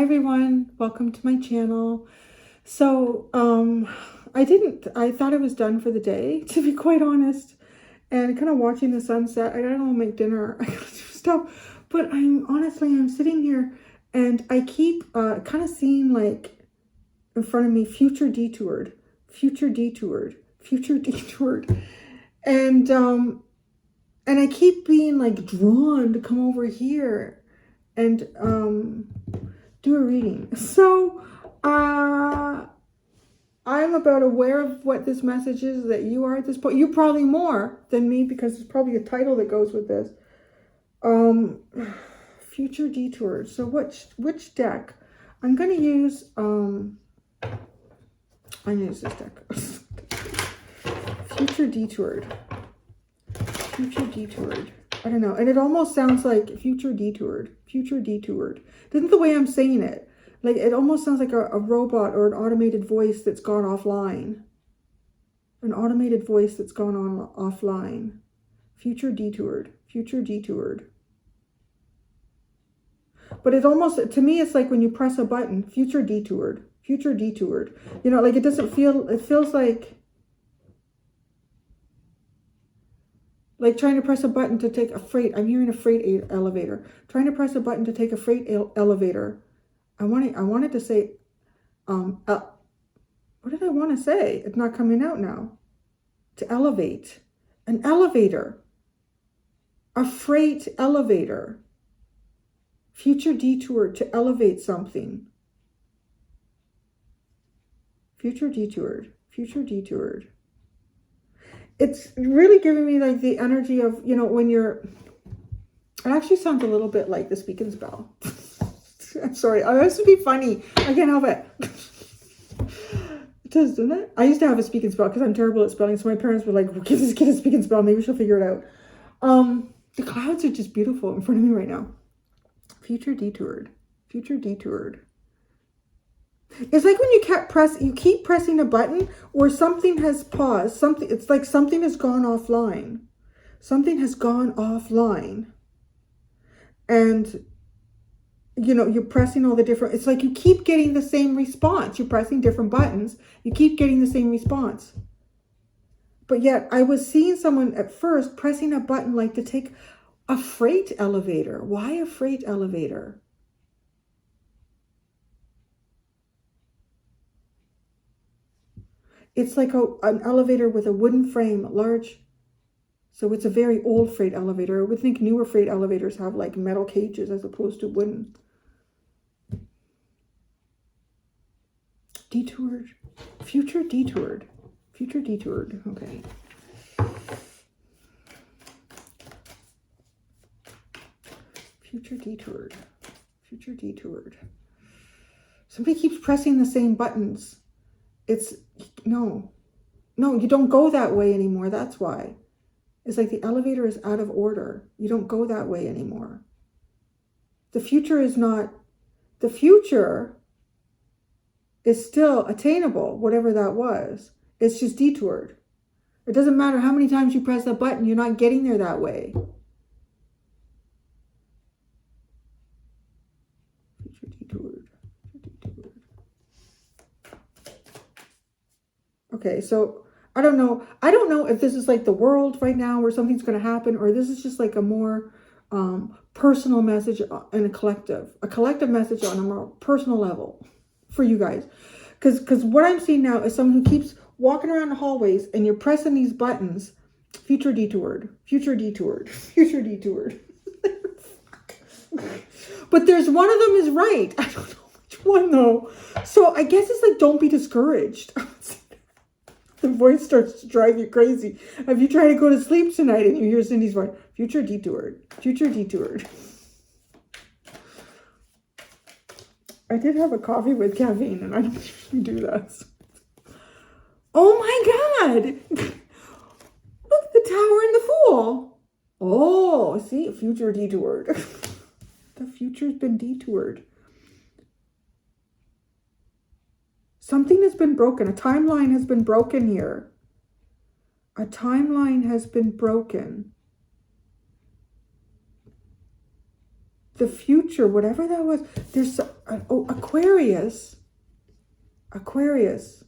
everyone, welcome to my channel. So I thought I was done for the day, to be quite honest, and kind of watching the sunset. I gotta go make dinner, I gotta do stuff, but I'm sitting here and I keep kind of seeing like in front of me, future detoured, future detoured, future detoured, and I keep being like drawn to come over here and do a reading. So I'm about aware of what this message is that you are at this point. You probably more than me because there's probably a title that goes with this. Future detours. So which deck? I'm gonna use this deck. Future detoured. Future detoured. I don't know. And it almost sounds like future detoured. Future detoured. Isn't the way I'm saying it? Like, it almost sounds like a robot or an automated voice that's gone offline. An automated voice that's gone on offline. Future detoured. Future detoured. But it almost, to me, it's like when you press a button, future detoured. Future detoured. You know, like it doesn't feel, it feels like trying to press a button to take a freight. I'm hearing a freight elevator. Trying to press a button to take a freight elevator. I wanted to say, what did I want to say? It's not coming out now. To elevate. An elevator. A freight elevator. Future detour to elevate something. Future detoured. Future detoured. It's really giving me like the energy of, you know, when you're, it actually sounds a little bit like the Speak and Spell. I'm sorry, I used to be funny. I can't help it. It does, doesn't it? I used to have a Speak and Spell because I'm terrible at spelling. So my parents were like, well, give this kid a Speak and Spell. Maybe she'll figure it out. The clouds are just beautiful in front of me right now. Future detoured. Future detoured. It's like when you keep pressing a button or something has paused. It's like something has gone offline. Something has gone offline. And you know, you're pressing all the different, it's like you keep getting the same response. You're pressing different buttons. You keep getting the same response. But yet I was seeing someone at first pressing a button like to take a freight elevator. Why a freight elevator? It's like an elevator with a wooden frame, large. So it's a very old freight elevator. I would think newer freight elevators have like metal cages as opposed to wooden. Detoured. Future detoured. Future detoured. Okay. Future detoured. Future detoured. Somebody keeps pressing the same buttons. It's, no, you don't go that way anymore. That's why. It's like the elevator is out of order. You don't go that way anymore. The future is not, the future is still attainable, whatever that was. It's just detoured. It doesn't matter how many times you press that button, you're not getting there that way. Future detoured. Detoured. Okay, so I don't know if this is like the world right now where something's going to happen, or this is just like a more personal message and a collective message on a more personal level for you guys. Because what I'm seeing now is someone who keeps walking around the hallways and you're pressing these buttons. Future detoured, future detoured, future detoured. But there's one of them is right. I don't know which one though. So I guess it's like, don't be discouraged. The voice starts to drive you crazy. If you try to go to sleep tonight and you hear Cindy's voice, future detoured, future detoured. I did have a coffee with caffeine and I don't usually do that. Oh my God. Look, the tower and the fool. Oh, see, future detoured. The future's been detoured. Something has been broken. A timeline has been broken here. A timeline has been broken. the future, whatever that was. There's Aquarius. Aquarius.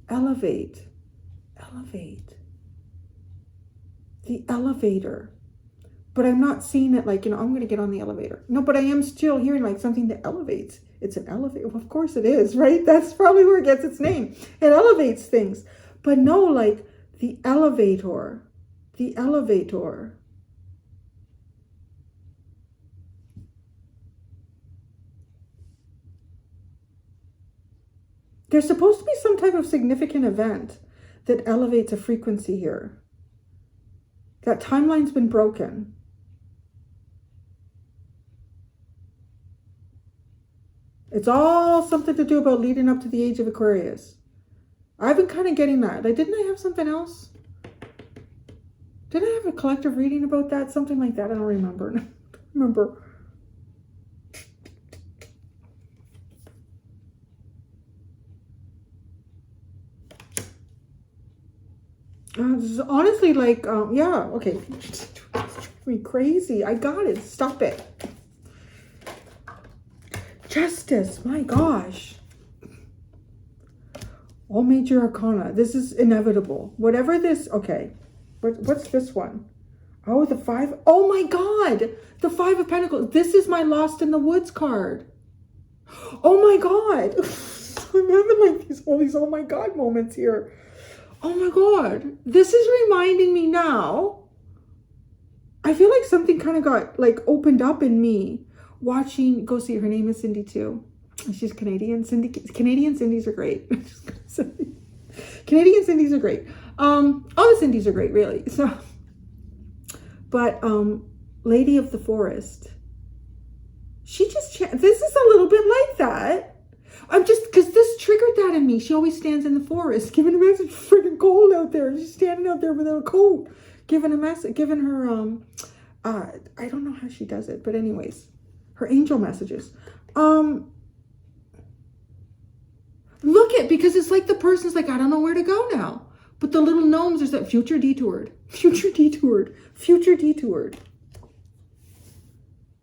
Elevate. Elevate. The elevator. But I'm not seeing it like, I'm going to get on the elevator. No, but I am still hearing like something that elevates. It's an elevator. Well, of course it is, right? That's probably where it gets its name. It elevates things. But no, like the elevator. The elevator. There's supposed to be some type of significant event that elevates a frequency here. That timeline's been broken. It's all something to do about leading up to the age of Aquarius. I've been kind of getting that. Didn't I have something else? Did I have a collective reading about that? Something like that. I don't remember. I don't remember. This is honestly like, yeah, okay. It's driving me crazy. I got it. Stop it. Justice. My gosh. All major arcana. This is inevitable. Whatever this, okay. What's this one? Oh, the 5. Oh my God. The 5 of Pentacles. This is my Lost in the Woods card. Oh my God. I'm having like all these oh my God moments here. Oh my God. This is reminding me now. I feel like something kind of got like opened up in me watching, go see, her name is Cindy too. She's Canadian. Canadian Cindy's are great. Canadian Cindy's are great. All the Cindy's are great, really. So, but Lady of the Forest. She just, this is a little bit like that. I'm just, because this triggered that in me. She always stands in the forest, giving a message. Freaking cold out there. She's standing out there without a coat, giving a message, giving her, I don't know how she does it, but anyways, her angel messages. Look at, because it's like the person's like, I don't know where to go now. But the little gnomes is that future detoured, future detoured, future detoured.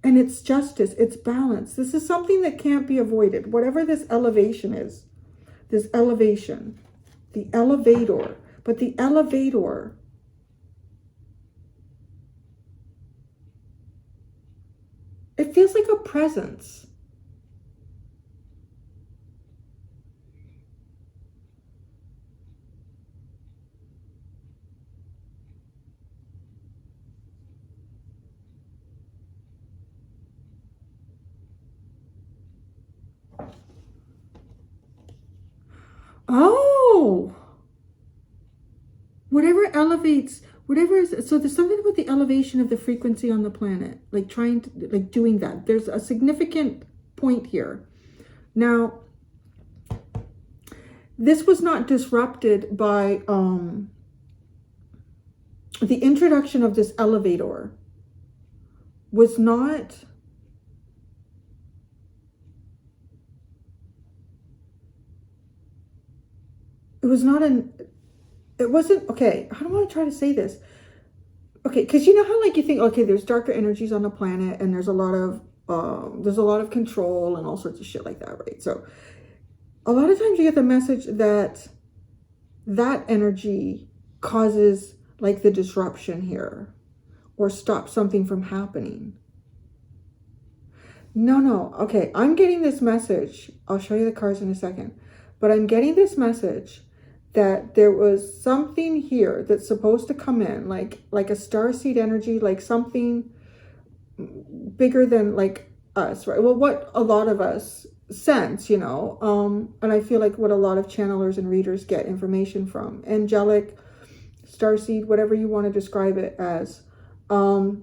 And it's justice, it's balance. This is something that can't be avoided. Whatever this elevation is, this elevation, the elevator, but the elevator, it feels like a presence. Oh, whatever elevates, whatever is, so there's something about the elevation of the frequency on the planet, like trying to, like doing that. There's a significant point here. Now, this was not disrupted by the introduction of this elevator was not, it was not an, it wasn't, okay, how do I try to say this? Okay, because you know how like you think, okay, there's darker energies on the planet and there's a lot of control and all sorts of shit like that, right? So a lot of times you get the message that that energy causes like the disruption here or stops something from happening. No, okay, I'm getting this message. I'll show you the cards in a second, but I'm getting this message that there was something here that's supposed to come in, like a starseed energy, like something bigger than like us, right? Well, what a lot of us sense, you know, and I feel like what a lot of channelers and readers get information from, angelic, starseed, whatever you want to describe it as. And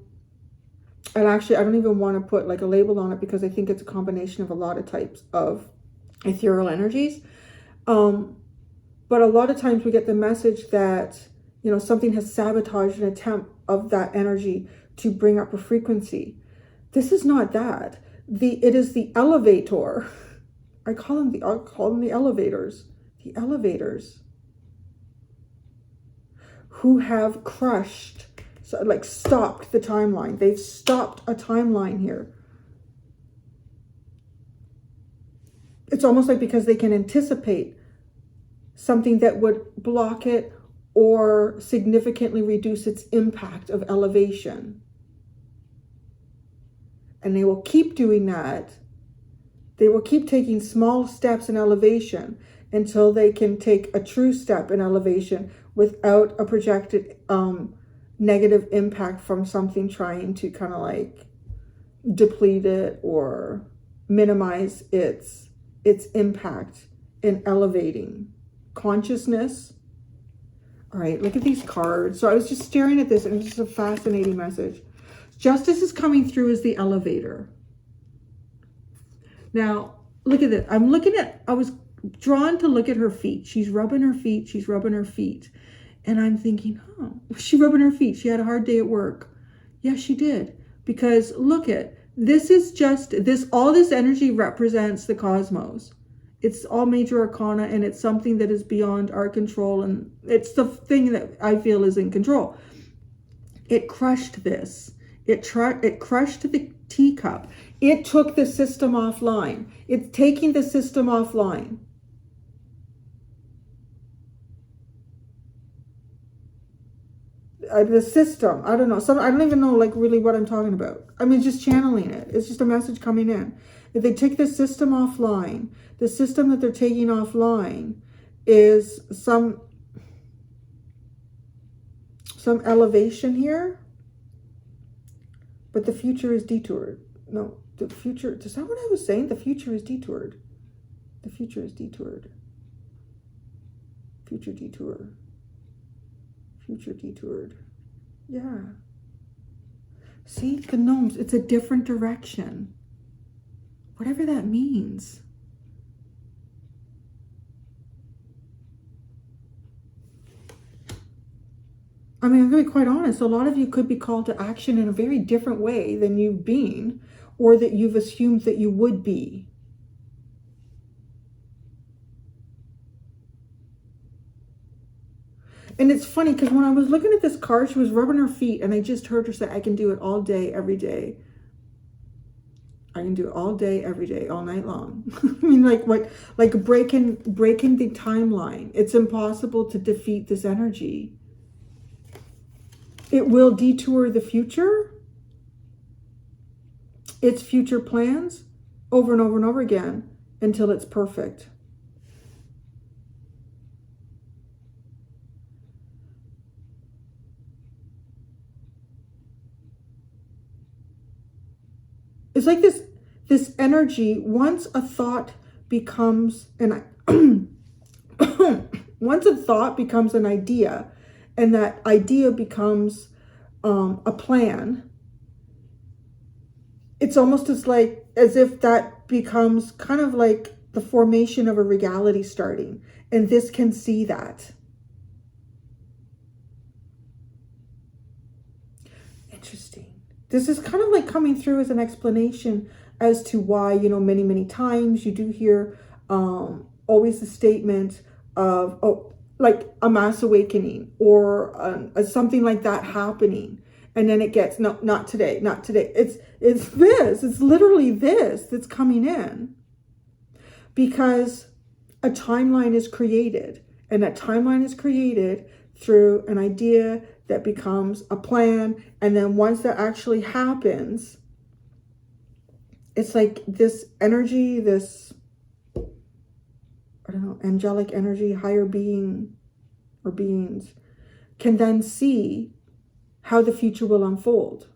actually, I don't even want to put like a label on it because I think it's a combination of a lot of types of ethereal energies. But a lot of times we get the message that, you know, something has sabotaged an attempt of that energy to bring up a frequency. This is not that. It is the elevator. I'll call them the elevators. The elevators who have crushed like stopped the timeline. They've stopped a timeline here. It's almost like because they can anticipate something that would block it or significantly reduce its impact of elevation. And they will keep doing that. They will keep taking small steps in elevation until they can take a true step in elevation without a projected negative impact from something trying to kind of like deplete it or minimize its impact in elevating consciousness. All right, look at these cards. So I was just staring at this, and it's just a fascinating message. Justice is coming through as the elevator. Now, look at it. I was drawn to look at her feet. She's rubbing her feet. She's rubbing her feet. And I'm thinking, oh, she rubbing her feet. She had a hard day at work. Yes, she did. Because look at, this is just, all this energy represents the cosmos. It's all major arcana, and it's something that is beyond our control. And it's the thing that I feel is in control. It crushed this. It crushed the teacup. It took the system offline. It's taking the system offline. The system, I don't know. I don't even know like really what I'm talking about. I mean, just channeling it. It's just a message coming in. If they take the system offline, the system that they're taking offline is some elevation here. But the future is detoured. No, the future, is that what I was saying? The future is detoured. The future is detoured. Future detour. Future detoured. Yeah. See, the gnomes, it's a different direction. Whatever that means. I mean, I'm going to be quite honest. A lot of you could be called to action in a very different way than you've been, or that you've assumed that you would be. And it's funny because when I was looking at this card, she was rubbing her feet, and I just heard her say, I can do it all day, every day. I can do it all day, every day, all night long. I mean, like what? Like breaking the timeline. It's impossible to defeat this energy. It will detour the future, its future plans, over and over and over again until it's perfect. It's like this energy, once a thought becomes once a thought becomes an idea, and that idea becomes a plan, it's almost as if that becomes kind of like the formation of a reality starting. And this can see that. Interesting. This is kind of like coming through as an explanation as to why, many, many times you do hear always the statement of, like a mass awakening or something like that happening. And then it gets, no, not today, not today. It's literally this that's coming in. Because a timeline is created. And that timeline is created through an idea that becomes a plan. And then once that actually happens, it's like this energy, this, I don't know, angelic energy, higher being or beings can then see how the future will unfold.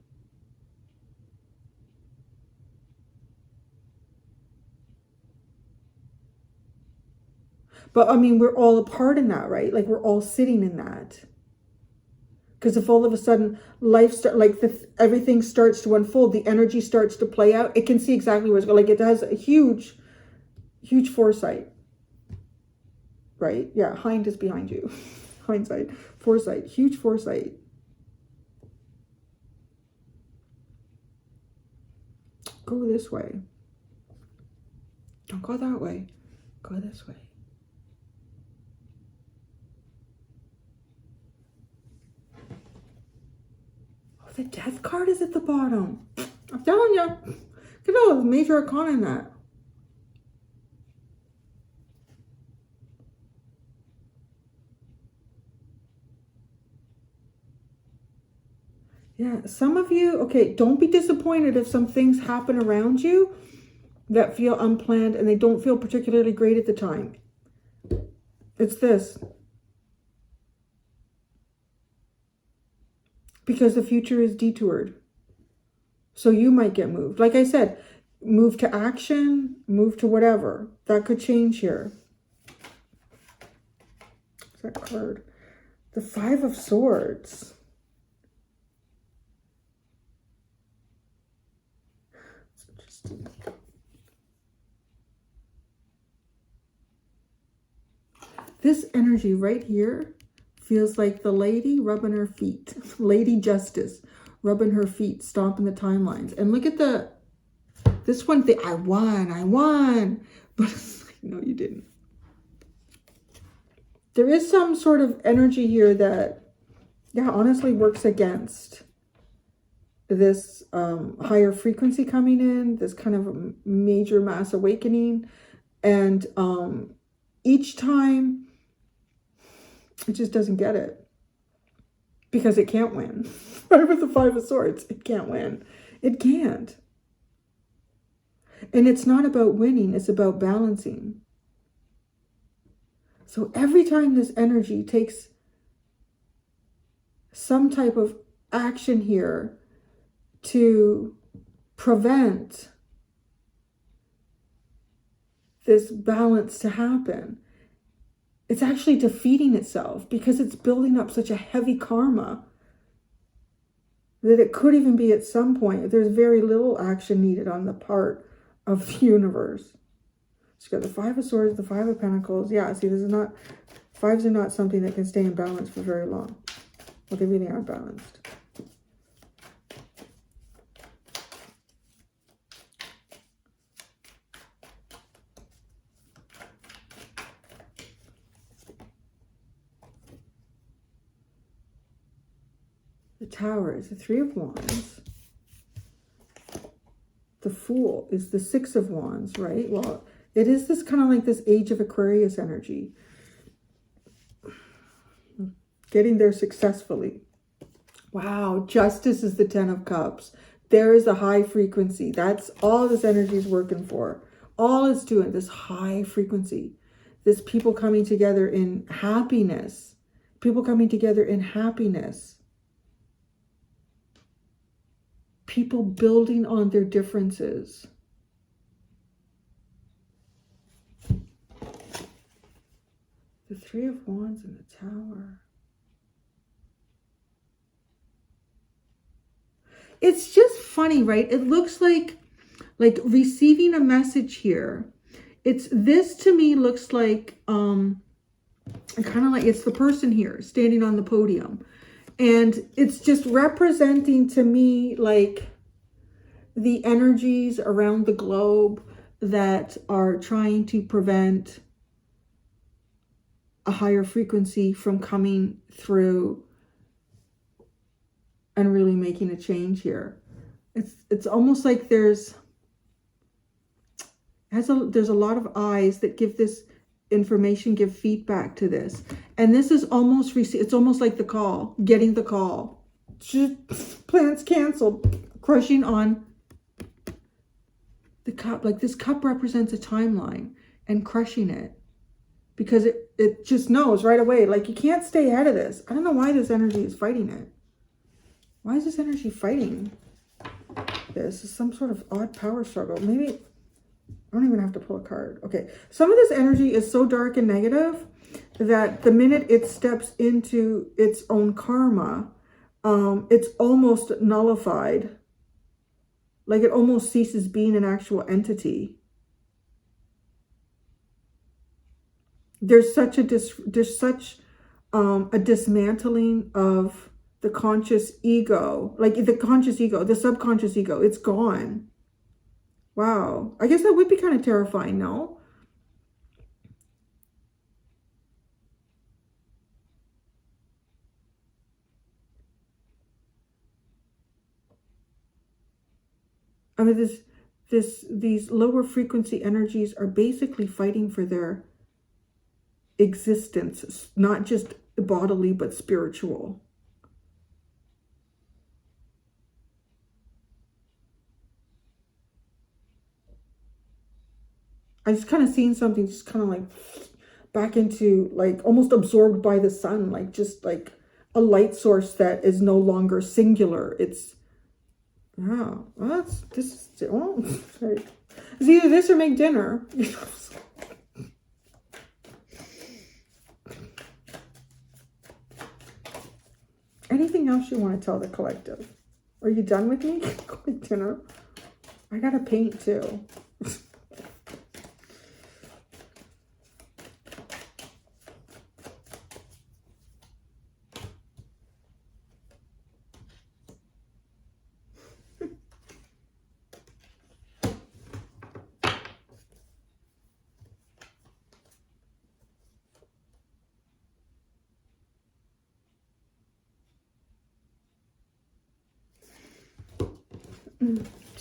But I mean, we're all a part in that, right? Like we're all sitting in that. Because if all of a sudden everything starts to unfold, the energy starts to play out, it can see exactly where it's going. Like it has a huge, huge foresight. Right? Yeah, hind is behind you. Hindsight. Foresight. Huge foresight. Go this way. Don't go that way. Go this way. The death card is at the bottom. I'm telling you. Look at all the major arcana in that. Yeah, some of you, okay, don't be disappointed if some things happen around you that feel unplanned and they don't feel particularly great at the time. It's this. Because the future is detoured. So you might get moved. Like I said, move to action, move to whatever. That could change here. What's that card? The Five of Swords. It's interesting. This energy right here feels like the lady rubbing her feet. Lady Justice rubbing her feet, stomping the timelines. And look at this one thing. I won. But it's like, no, you didn't. There is some sort of energy here that, yeah, honestly works against this higher frequency coming in, this kind of a major mass awakening. And each time, it just doesn't get it. Because it can't win. Right with the Five of Swords, it can't win. It can't. And it's not about winning, it's about balancing. So every time this energy takes some type of action here to prevent this balance to happen, it's actually defeating itself because it's building up such a heavy karma that it could even be at some point, there's very little action needed on the part of the universe. So you got the Five of Swords, the Five of Pentacles. Yeah, see, this is not, fives are not something that can stay in balance for very long. Well, they really aren't balanced. The Tower is the Three of Wands. The Fool is the Six of Wands, right? Well, it is this kind of like this Age of Aquarius energy. Getting there successfully. Wow, Justice is the Ten of Cups. There is a high frequency. That's all this energy is working for. All it's doing, this high frequency. This people coming together in happiness. People coming together in happiness. People building on their differences. The Three of Wands and the Tower. It's just funny, right? It looks like receiving a message here. This to me looks like kind of like it's the person here standing on the podium. And it's just representing to me like the energies around the globe that are trying to prevent a higher frequency from coming through and really making a change here. It's almost like there's a lot of eyes that give this information, give feedback to this. And this is almost, it's almost like the call, getting the call. Plans canceled, crushing on the cup. Like this cup represents a timeline and crushing it because it just knows right away, like you can't stay ahead of this. I don't know why this energy is fighting it. Why is this energy fighting this? Is some sort of odd power struggle. Maybe I don't even have to pull a card. Okay. Some of this energy is so dark and negative that the minute it steps into its own karma, it's almost nullified. Like it almost ceases being an actual entity. There's such a dismantling of the conscious ego, like the conscious ego, the subconscious ego. It's gone. Wow. I guess that would be kind of terrifying, no? I mean, these lower frequency energies are basically fighting for their existence, not just bodily, but spiritual. I just kind of seen something just kind of like back into like almost absorbed by the sun, like just like a light source that is no longer singular. It's, yeah, well, this is, well, it's either this or make dinner. Anything else you want to tell the collective? Are you done with me? Go make dinner. I gotta paint too.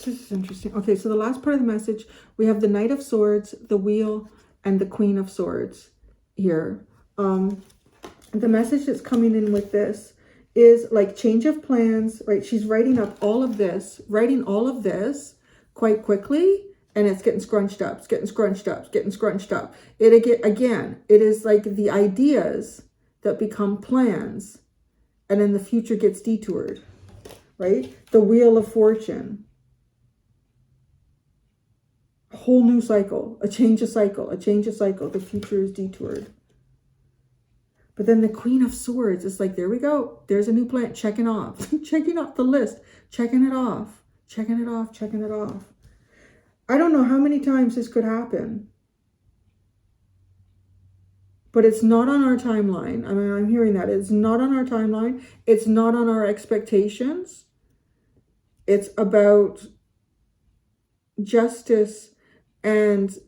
This is interesting. Okay, so the last part of the message, we have the Knight of Swords, the Wheel, and the Queen of Swords here. The message that's coming in with this is like change of plans, right? She's writing up all of this, quite quickly, and it's getting scrunched up. It's getting scrunched up. It's getting scrunched up. Again, it is like the ideas that become plans, and then the future gets detoured, right? The Wheel of Fortune. A whole new cycle, a change of cycle, a change of cycle. The future is detoured. But then the Queen of Swords is like, there we go. There's a new plan. Checking off. Checking off the list. Checking it off. Checking it off. Checking it off. I don't know how many times this could happen. But it's not on our timeline. I mean, I'm hearing that. It's not on our timeline. It's not on our expectations. It's about justice and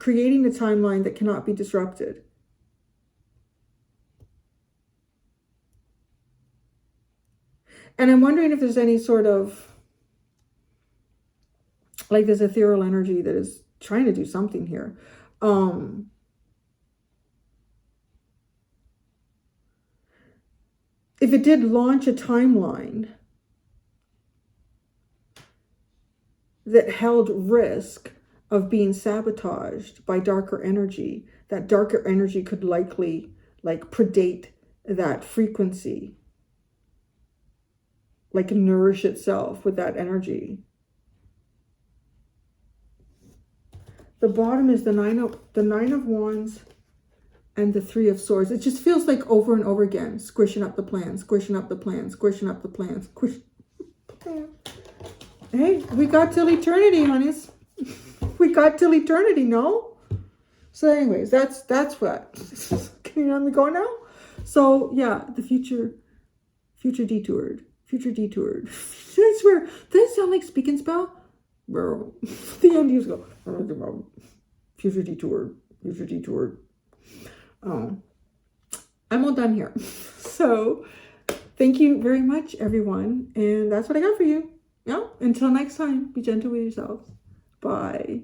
creating a timeline that cannot be disrupted. And I'm wondering if there's any sort of, like this ethereal energy that is trying to do something here. If it did launch a timeline that held risk of being sabotaged by darker energy, that darker energy could likely like predate that frequency, like nourish itself with that energy. The bottom is the nine of Wands and the Three of Swords. It just feels like over and over again, squishing up the plan, squishing up the plan, squishing up the plan, squish. Hey, we got till eternity, honeys. We got till eternity, no? So anyways, that's what. Can you let me go now? So yeah, the future detoured. Future detoured. I swear, does it sound like speak and spell? Bro. The Indians go, future detoured. Future detoured. Oh. I'm all done here. So thank you very much, everyone. And that's what I got for you. Yeah. Until next time, be gentle with yourselves. Bye.